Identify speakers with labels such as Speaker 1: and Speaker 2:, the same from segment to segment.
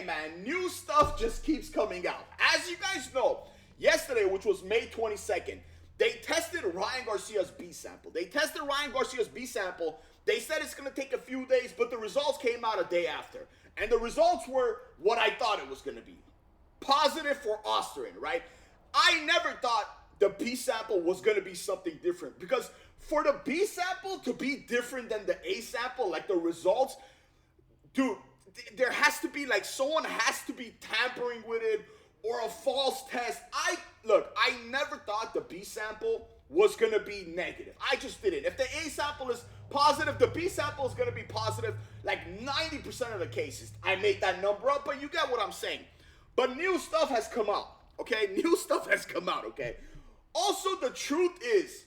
Speaker 1: man, new stuff just keeps coming out. As you guys know, yesterday, which was May 22nd, they tested Ryan Garcia's B sample. They said it's going to take a few days, but the results came out a day after. And the results were what I thought it was going to be. Positive for Austrian, right? I never thought the B sample was going to be something different, because for the B sample to be different than the A sample, like the results, dude, there has to be, like, someone has to be tampering with it or a false test. I never thought the B sample was going to be negative. I just didn't. If the A sample is positive, the B sample is going to be positive like 90% of the cases. I made that number up, but you get what I'm saying. But new stuff has come out, okay? Okay? Also, the truth is,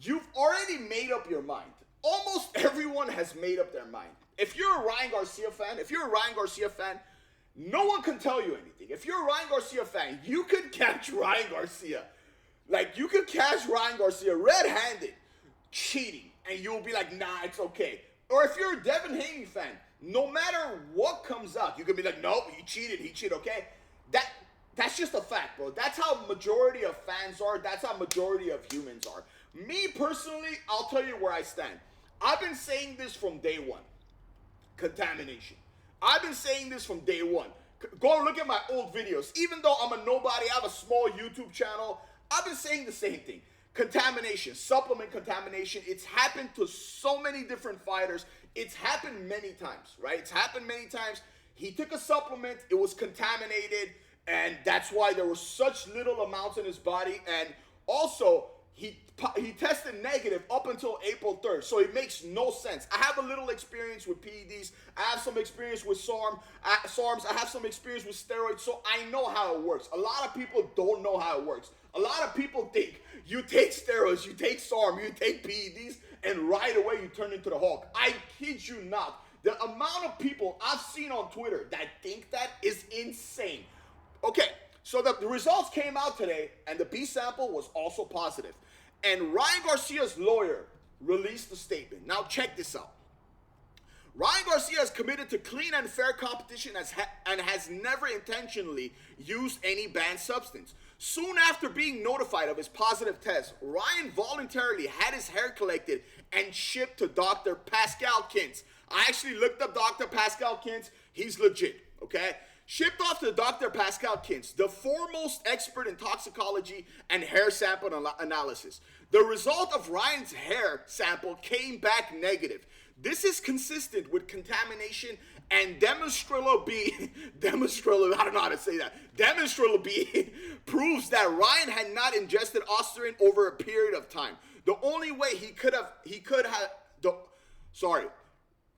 Speaker 1: you've already made up your mind. Almost everyone has made up their mind. If you're a Ryan Garcia fan, no one can tell you anything. If you're a Ryan Garcia fan, you could catch Ryan Garcia. Like, you could catch Ryan Garcia red-handed cheating, and you'll be like, nah, it's okay. Or if you're a Devin Haney fan, no matter what comes out, you could be like, nope, he cheated, okay? That's just a fact, bro. That's how majority of fans are. That's how majority of humans are. Me, personally, I'll tell you where I stand. I've been saying this from day one. Contamination. I've been saying this from day one. Go look at my old videos. Even though I'm a nobody, I have a small YouTube channel, I've been saying the same thing. Contamination, supplement contamination. It's happened to so many different fighters. It's happened many times, right? It's happened many times. He took a supplement, it was contaminated, and that's why there were such little amounts in his body. And also, he tested negative up until April 3rd, so it makes no sense. I have a little experience with PEDs. I have some experience with SARMs. I have some experience with steroids, so I know how it works. A lot of people don't know how it works. A lot of people think you take steroids, you take SARM, you take PEDs, and right away you turn into the Hulk. I kid you not. The amount of people I've seen on Twitter that think that is insane. Okay, so the results came out today, and the B sample was also positive. And Ryan Garcia's lawyer released a statement. Now check this out. Ryan Garcia is committed to clean and fair competition and has never intentionally used any banned substance. Soon after being notified of his positive test, Ryan voluntarily had his hair collected and shipped to Dr. Pascal Kintz. I actually looked up Dr. Pascal Kintz. He's legit, okay? Shipped off to Dr. Pascal Kintz, the foremost expert in toxicology and hair sample analysis. The result of Ryan's hair sample came back negative. This is consistent with contamination, and Demonstrable B, I don't know how to say that. Demonstrable B proves that Ryan had not ingested Austrian over a period of time. The only way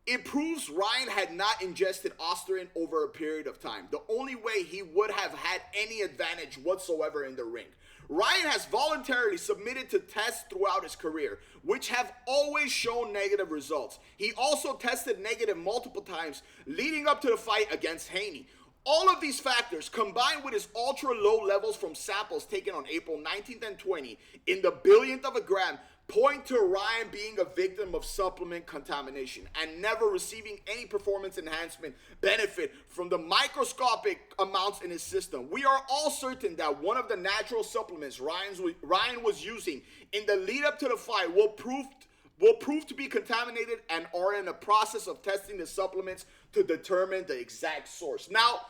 Speaker 1: it proves Ryan had not ingested Austrian over a period of time. The only way he would have had any advantage whatsoever in the ring. Ryan has voluntarily submitted to tests throughout his career, which have always shown negative results. He also tested negative multiple times leading up to the fight against Haney. All of these factors, combined with his ultra-low levels from samples taken on April 19th and 20th in the billionth of a gram, point to Ryan being a victim of supplement contamination and never receiving any performance enhancement benefit from the microscopic amounts in his system. We are all certain that one of the natural supplements Ryan was using in the lead up to the fight will prove to be contaminated and are in the process of testing the supplements to determine the exact source. Now,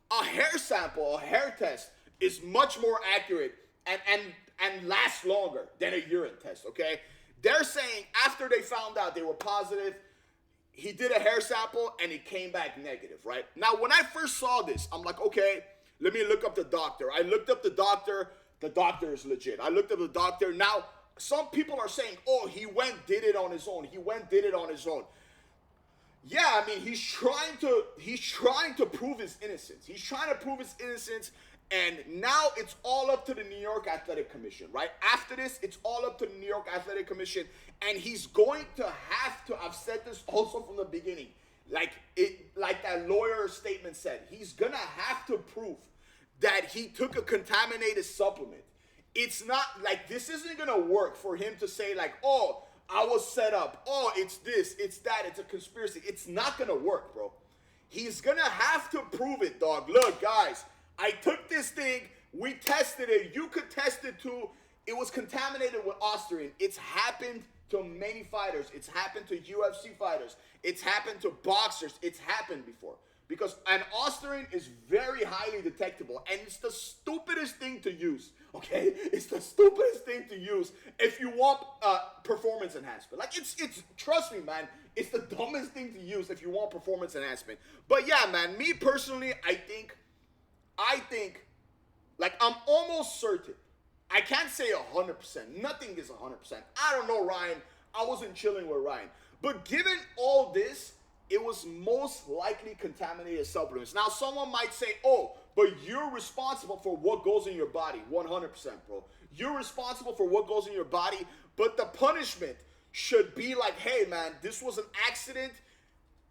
Speaker 1: a hair sample, a hair test is much more accurate and lasts longer than a urine test, okay? They're saying after they found out they were positive, he did a hair sample and it came back negative, right? Now, when I first saw this, I'm like, okay, let me look up the doctor. I looked up the doctor is legit. I looked up the doctor. Now, some people are saying, oh, he did it on his own. Yeah, I mean, he's trying to prove his innocence. And now it's all up to the New York Athletic Commission, right? After this, it's all up to the New York Athletic Commission, and he's going to have to, I've said this also from the beginning, like that lawyer statement said, he's gonna have to prove that he took a contaminated supplement. It's not like, this isn't gonna work for him to say like, oh, I was set up, oh, it's this, it's that, it's a conspiracy. It's not gonna work, bro. He's gonna have to prove it, dog. Look, guys, I took this thing, we tested it, you could test it too. It was contaminated with Austrian. It's happened to many fighters. It's happened to UFC fighters. It's happened to boxers. It's happened before. Because an Austrian is very highly detectable, and it's the stupidest thing to use, okay? It's the stupidest thing to use if you want performance enhancement. Like, it's trust me, man, it's the dumbest thing to use if you want performance enhancement. But yeah, man, me personally, I think, like, I'm almost certain. I can't say 100%. Nothing is 100%. I don't know Ryan. I wasn't chilling with Ryan. But given all this, it was most likely contaminated supplements. Now, someone might say, oh, but you're responsible for what goes in your body. 100%, bro. You're responsible for what goes in your body, but the punishment should be like, hey, man, this was an accident.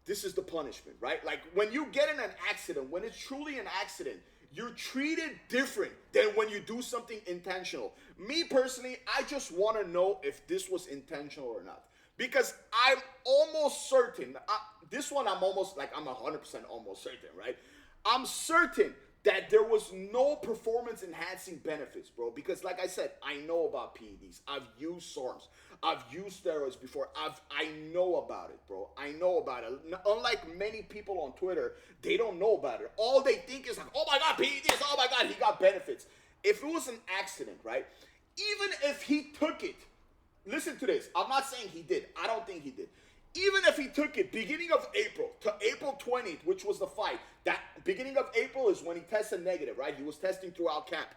Speaker 1: This is the punishment, right? Like, when you get in an accident, when it's truly an accident, you're treated different than when you do something intentional. Me, personally, I just want to know if this was intentional or not. Because I'm almost certain, this one I'm almost, like, I'm 100% almost certain, right? I'm certain that there was no performance-enhancing benefits, bro. Because, like I said, I know about PEDs. I've used SARMs. I've used steroids before. I know about it, bro. I know about it. Unlike many people on Twitter, they don't know about it. All they think is like, oh my God, PEDs, oh my God, he got benefits. If it was an accident, right? Even if he took it, listen to this. I'm not saying he did. I don't think he did. Even if he took it beginning of April to April 20th, which was the fight, that beginning of April is when he tested negative, right? He was testing throughout camp.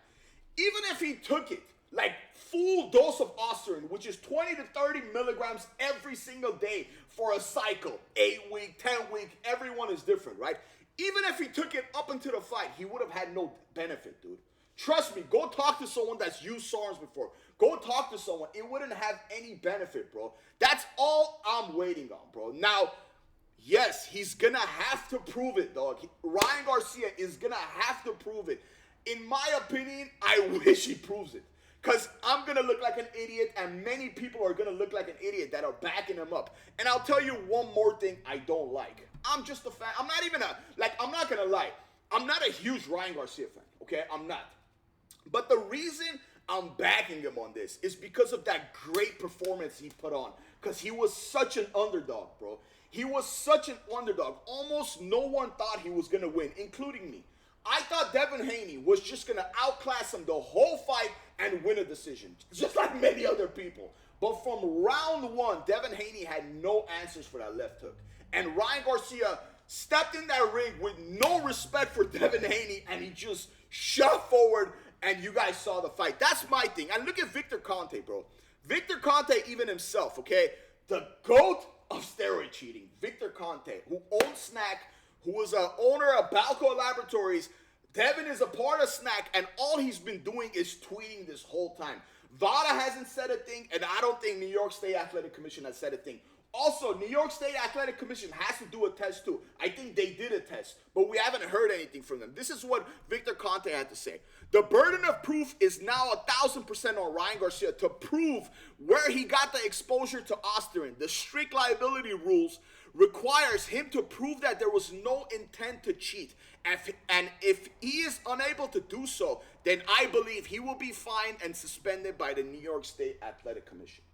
Speaker 1: Even if he took it, like full dose of Austrian, which is 20 to 30 milligrams every single day for a cycle, 8-week, 10-week, everyone is different, right? Even if he took it up until the fight, he would have had no benefit, dude. Trust me, go talk to someone that's used SARMs before. Go talk to someone. It wouldn't have any benefit, bro. That's all I'm waiting on, bro. Now, yes, he's gonna have to prove it, dog. Ryan Garcia is gonna have to prove it. In my opinion, I wish he proves it. Because I'm going to look like an idiot, and many people are going to look like an idiot that are backing him up. And I'll tell you one more thing I don't like. I'm just a fan. I'm not even I'm not going to lie. I'm not a huge Ryan Garcia fan, okay? I'm not. But the reason I'm backing him on this is because of that great performance he put on. Because he was such an underdog, bro. He was such an underdog. Almost no one thought he was going to win, including me. I thought Devin Haney was just going to outclass him the whole fight and win a decision, just like many other people. But from round one, Devin Haney had no answers for that left hook. And Ryan Garcia stepped in that ring with no respect for Devin Haney, and he just shot forward, and you guys saw the fight. That's my thing. And look at Victor Conte, bro. Victor Conte, even himself, okay? The GOAT of steroid cheating. Victor Conte, who owns Snack, who was an owner of Balco Laboratories. Devin is a part of Snack, and all he's been doing is tweeting this whole time. VADA hasn't said a thing, and I don't think New York State Athletic Commission has said a thing. Also, New York State Athletic Commission has to do a test too. I think they did a test, but we haven't heard anything from them. This is what Victor Conte had to say. The burden of proof is now 1,000% on Ryan Garcia to prove where he got the exposure to Austrian. The strict liability rules requires him to prove that there was no intent to cheat. And if he is unable to do so, then I believe he will be fined and suspended by the New York State Athletic Commission.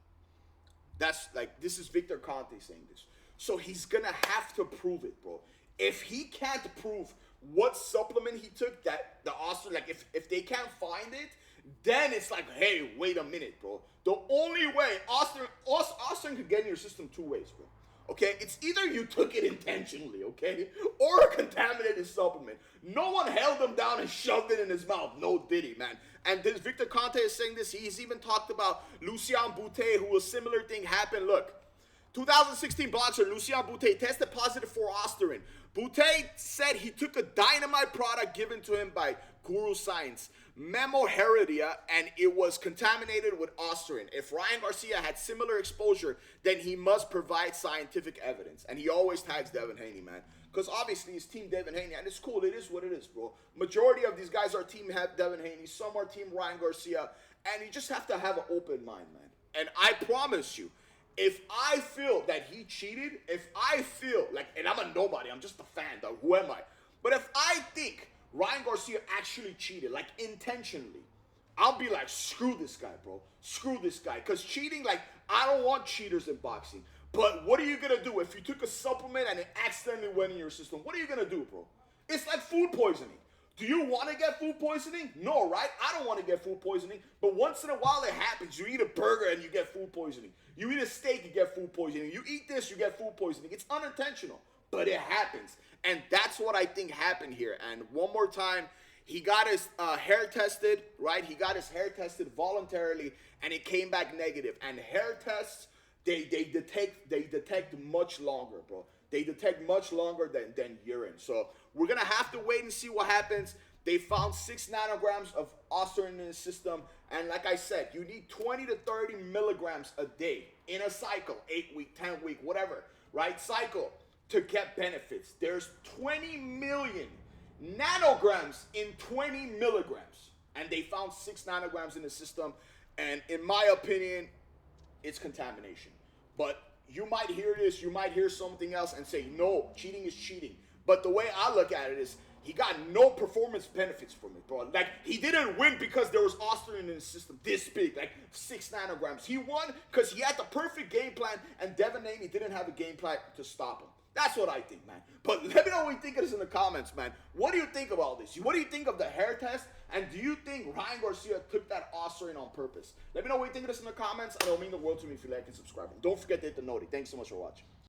Speaker 1: That's like, this is Victor Conte saying this. So he's gonna have to prove it, bro. If he can't prove what supplement he took, that the Austrian, like if they can't find it, then it's like, hey, wait a minute, bro. The only way Austrian could get in your system two ways, bro. Okay, it's either you took it intentionally, okay, or a contaminated supplement. No one held him down and shoved it in his mouth. No diddy, man. And this Victor Conte is saying this. He's even talked about Lucien Boutet, who a similar thing happened. Look, 2016 boxer Lucien Boutet tested positive for Austrian. Boutet said he took a dynamite product given to him by Guru Science, Memo Heredia, and it was contaminated with Austrian. If Ryan Garcia had similar exposure, then he must provide scientific evidence. And he always tags Devin Haney, man. Because obviously it's Team Devin Haney, and it's cool. It is what it is, bro. Majority of these guys are Team Devin Haney. Some are Team Ryan Garcia. And you just have to have an open mind, man. And I promise you, If I feel that he cheated, if I feel like, and I'm a nobody, I'm just a fan, though, who am I? But if I think Ryan Garcia actually cheated, like intentionally, I'll be like, screw this guy, bro. Screw this guy. Because cheating, like, I don't want cheaters in boxing. But what are you going to do? If you took a supplement and it accidentally went in your system, what are you going to do, bro? It's like food poisoning. Do you want to get food poisoning? No, right? I don't want to get food poisoning. But once in a while it happens. You eat a burger and you get food poisoning. You eat a steak, you get food poisoning. You eat this, you get food poisoning. It's unintentional, but it happens. And that's what I think happened here. And one more time, he got his hair tested, right? He got his hair tested voluntarily, and it came back negative. And hair tests, they detect much longer, bro. They detect much longer than urine. So we're gonna have to wait and see what happens. They found 6 nanograms of ostarine in the system, and like I said, you need 20 to 30 milligrams a day in a cycle, 8-week, 10-week, whatever, right? Cycle to get benefits. There's 20 million nanograms in 20 milligrams, and they found 6 nanograms in the system. And in my opinion, it's contamination. But you might hear this, you might hear something else and say, no, cheating is cheating. But the way I look at it is, he got no performance benefits from it, bro. Like, he didn't win because there was ostarine in his system this big, like 6 nanograms. He won because he had the perfect game plan, and Devin Haney didn't have a game plan to stop him. That's what I think, man. But let me know what you think of this in the comments, man. What do you think of all this? What do you think of the hair test? And do you think Ryan Garcia took that ostarine on purpose? Let me know what you think of this in the comments. And it'll mean the world to me if you like and subscribe. And don't forget to hit the notification. Thanks so much for watching.